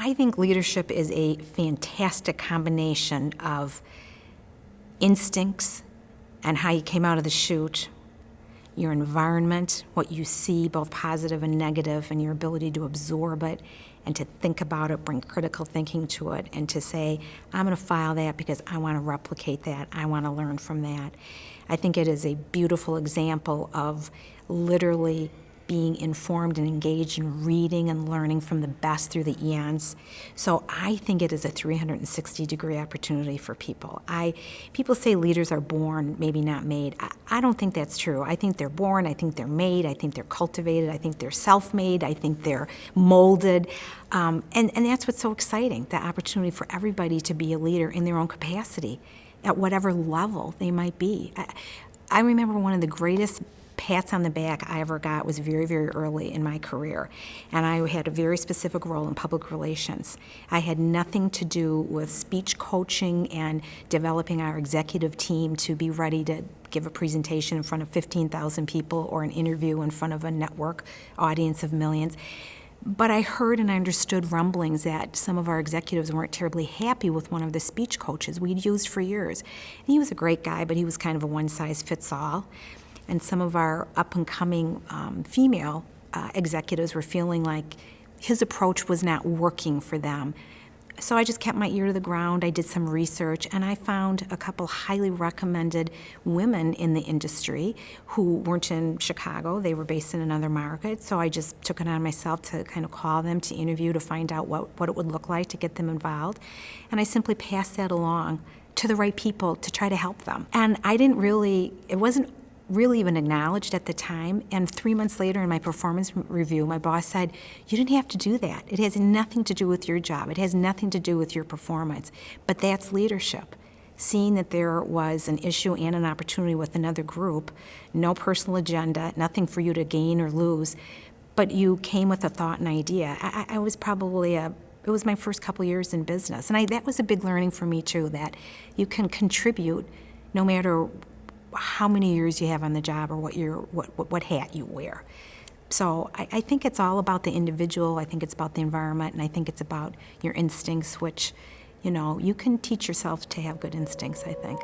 I think leadership is a fantastic combination of instincts and how you came out of the chute, your environment, what you see, both positive and negative, and your ability to absorb it and to think about it, bring critical thinking to it, and to say, I'm going to file that because I want to replicate that, I want to learn from that. I think it is a beautiful example of literally being informed and engaged in reading and learning from the best through the eons. So I think it is a 360-degree opportunity for people. People say leaders are born, maybe not made. I don't think that's true. I think they're born, I think they're made, I think they're cultivated, I think they're self-made, I think they're molded. And that's what's so exciting, the opportunity for everybody to be a leader in their own capacity at whatever level they might be. I remember one of the greatest pats on the back I ever got was very, very early in my career. And I had a very specific role in public relations. I had nothing to do with speech coaching and developing our executive team to be ready to give a presentation in front of 15,000 people or an interview in front of a network audience of millions. But I heard and I understood rumblings that some of our executives weren't terribly happy with one of the speech coaches we'd used for years. And he was a great guy, but he was kind of a one-size-fits-all. And some of our up-and-coming female executives were feeling like his approach was not working for them. So I just kept my ear to the ground. I did some research, and I found a couple highly recommended women in the industry who weren't in Chicago. They were based in another market. So I just took it on myself to kind of call them, to interview, to find out what it would look like to get them involved. And I simply passed that along to the right people to try to help them. And it wasn't really even acknowledged at the time, and 3 months later in my performance review, my boss said, you didn't have to do that. It has nothing to do with your job. It has nothing to do with your performance. But that's leadership. Seeing that there was an issue and an opportunity with another group, no personal agenda, nothing for you to gain or lose, but you came with a thought and idea. I was probably it was my first couple years in business, and that was a big learning for me too, that you can contribute no matter how many years you have on the job or what hat you wear. So I think it's all about the individual, I think it's about the environment, and I think it's about your instincts, which, you can teach yourself to have good instincts, I think.